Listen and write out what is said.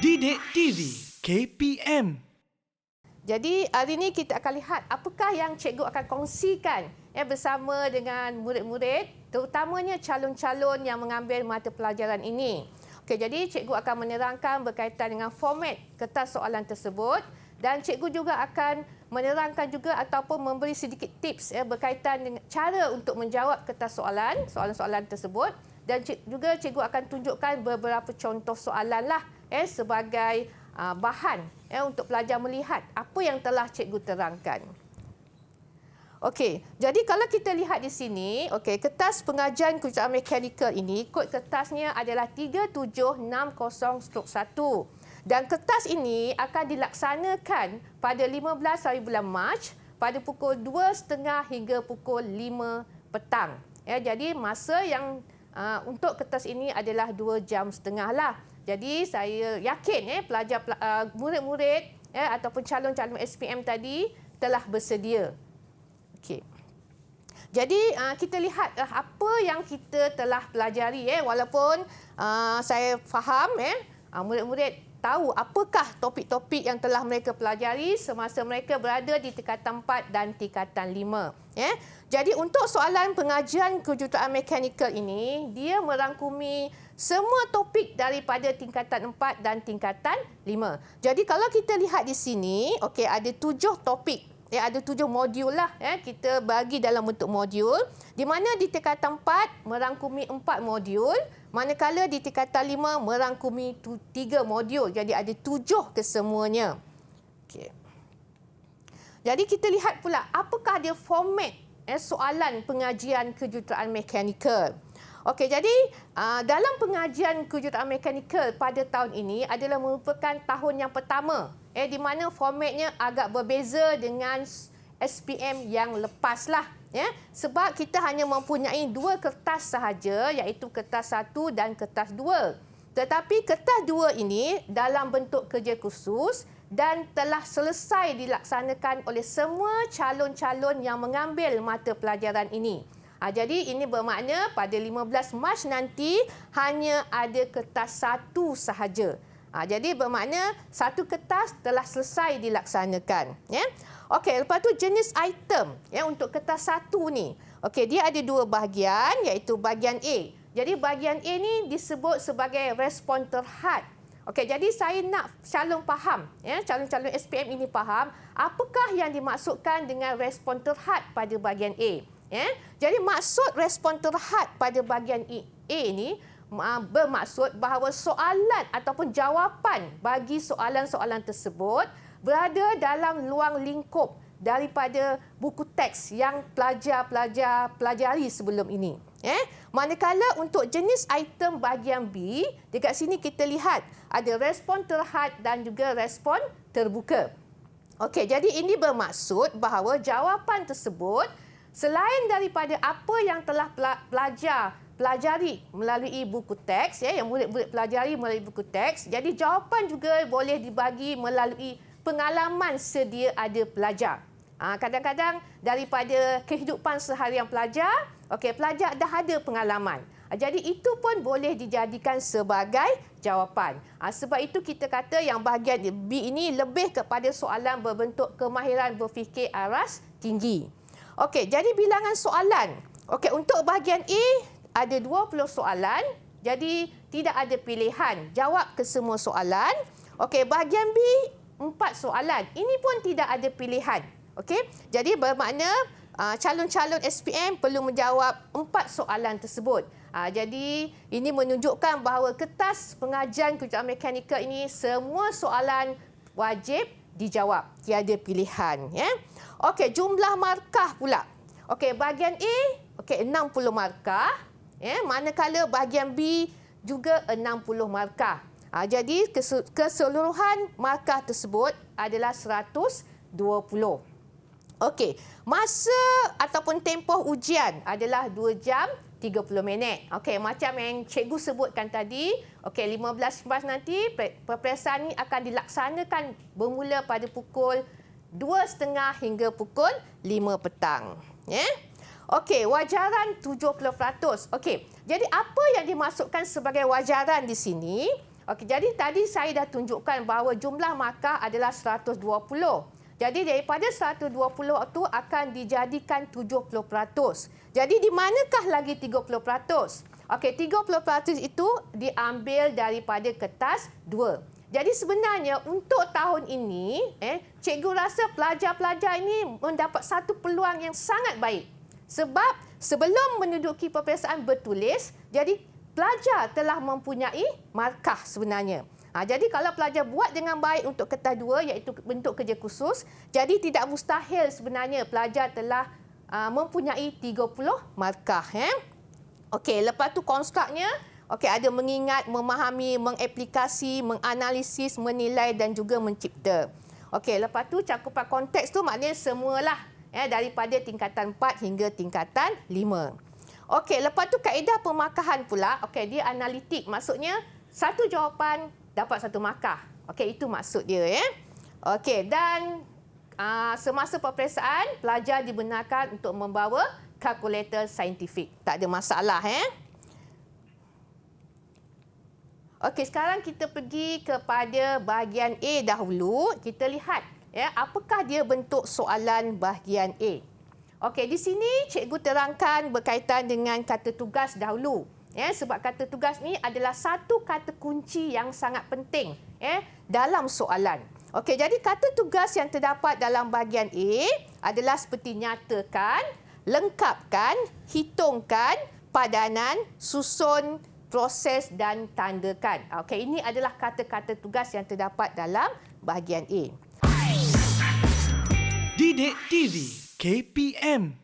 Didik TV KPM. Jadi hari ini kita akan lihat apakah yang cikgu akan kongsikan bersama dengan murid-murid, terutamanya calon-calon yang mengambil mata pelajaran ini. Okey, jadi cikgu akan menerangkan berkaitan dengan format kertas soalan tersebut dan cikgu juga akan menerangkan juga ataupun memberi sedikit tips berkaitan dengan cara untuk menjawab kertas soalan-soalan tersebut, dan juga cikgu akan tunjukkan beberapa contoh soalan lah sebagai bahan untuk pelajar melihat apa yang telah cikgu terangkan. Okey, jadi kalau kita lihat di sini, kertas pengajian kejuruteraan mekanikal ini, kod kertasnya adalah 3760/1. Dan kertas ini akan dilaksanakan pada 15 hari bulan Mac pada pukul 2.30 hingga pukul 5 petang. Jadi masa yang untuk kertas ini adalah 2.5 jam lah. Jadi saya yakin pelajar murid-murid ataupun calon-calon SPM tadi telah bersedia. Okey. Jadi kita lihat apa yang kita telah pelajari walaupun saya faham murid-murid tahu apakah topik-topik yang telah mereka pelajari semasa mereka berada di tingkatan 4 dan tingkatan 5. Jadi untuk soalan pengajian kejuruteraan mekanikal ini, dia merangkumi semua topik daripada tingkatan 4 dan tingkatan 5. Jadi kalau kita lihat di sini, ada 7 topik. Ada 7 modul lah. Kita bagi dalam bentuk modul. Di mana di tingkatan 4 merangkumi 4 modul. Manakala di tingkatan 5 merangkumi 3 modul. Jadi ada 7 kesemuanya. Okey. Jadi kita lihat pula apakah dia format soalan pengajian kejuruteraan mekanikal. Okey, jadi dalam pengajian kejuruteraan mekanikal pada tahun ini adalah merupakan tahun yang pertama di mana formatnya agak berbeza dengan SPM yang lepas lah. Sebab kita hanya mempunyai 2 kertas sahaja, iaitu kertas 1 dan kertas 2. Tetapi kertas 2 ini dalam bentuk kerja khusus dan telah selesai dilaksanakan oleh semua calon-calon yang mengambil mata pelajaran ini. Jadi ini bermakna pada 15 Mac nanti hanya ada kertas 1 sahaja. Jadi bermakna 1 kertas telah selesai dilaksanakan. Okey, lepas tu jenis item untuk kertas 1 ni. Okey, dia ada 2 bahagian, iaitu bahagian A. Jadi bahagian A ni disebut sebagai respon terhad. Okey, jadi saya nak calon faham, calon-calon SPM ini faham apakah yang dimaksudkan dengan respon terhad pada bahagian A. Jadi maksud respon terhad pada bahagian A ni bermaksud bahawa soalan ataupun jawapan bagi soalan-soalan tersebut berada dalam luang lingkup daripada buku teks yang pelajar-pelajar pelajari sebelum ini. Manakala untuk jenis item bahagian B, dekat sini kita lihat ada respon terhad dan juga respon terbuka. Okey, jadi ini bermaksud bahawa jawapan tersebut selain daripada apa yang telah pelajar pelajari melalui buku teks, yang murid-murid pelajari melalui buku teks, jadi jawapan juga boleh dibagi melalui pengalaman sedia ada pelajar. Kadang-kadang daripada kehidupan seharian pelajar, pelajar dah ada pengalaman. Jadi itu pun boleh dijadikan sebagai jawapan. Sebab itu kita kata yang bahagian B ini lebih kepada soalan berbentuk kemahiran berfikir aras tinggi. Okey, jadi bilangan soalan. Untuk bahagian A ada 20 soalan. Jadi tidak ada pilihan. Jawab ke semua soalan. Bahagian B 4 soalan. Ini pun tidak ada pilihan. Jadi bermakna calon-calon SPM perlu menjawab 4 soalan tersebut. Jadi ini menunjukkan bahawa kertas pengajian kejuruteraan mekanikal ini semua soalan wajib dijawab. Tiada pilihan. Jumlah markah pula. Bahagian A 60 markah. Manakala bahagian B juga 60 markah. Jadi keseluruhan markah tersebut adalah 120. Masa ataupun tempoh ujian adalah 2 jam 30 minit. Macam yang cikgu sebutkan tadi, 15 Mac nanti peperiksaan ini akan dilaksanakan bermula pada pukul 2.30 hingga pukul 5 petang. Okey, wajaran 70%. Okey, jadi apa yang dimasukkan sebagai wajaran di sini? Okey, jadi tadi saya dah tunjukkan bahawa jumlah markah adalah 120. Jadi daripada 120 itu akan dijadikan 70%. Jadi di manakah lagi 30%? Okey, 30% itu diambil daripada kertas 2. Jadi sebenarnya untuk tahun ini, cikgu rasa pelajar-pelajar ini mendapat satu peluang yang sangat baik. Sebab sebelum menduduki peperiksaan bertulis, jadi pelajar telah mempunyai markah sebenarnya. Jadi kalau pelajar buat dengan baik untuk kertas 2 iaitu bentuk kerja khusus, jadi tidak mustahil sebenarnya pelajar telah mempunyai 30 markah. Okey, lepas tu konstruknya, okey, ada mengingat, memahami, mengaplikasi, menganalisis, menilai dan juga mencipta. Okey, lepas tu cakupan konteks tu maknanya semualah daripada tingkatan 4 hingga tingkatan 5. Okey, lepas tu kaedah pemarkahan pula, okey, dia analitik. Maksudnya satu jawapan dapat satu markah. Okey, itu maksud dia. Okey, dan semasa peperiksaan, pelajar dibenarkan untuk membawa kalkulator saintifik. Tak ada masalah. Okey, sekarang kita pergi kepada bahagian A dahulu. Kita lihat apakah dia bentuk soalan bahagian A. Okey, di sini cikgu terangkan berkaitan dengan kata tugas dahulu. Sebab kata tugas ni adalah satu kata kunci yang sangat penting dalam soalan. Okey, jadi kata tugas yang terdapat dalam bahagian A adalah seperti nyatakan, lengkapkan, hitungkan, padanan, susun, proses dan tandakan. Okey, ini adalah kata-kata tugas yang terdapat dalam bahagian A. Didik TV KPM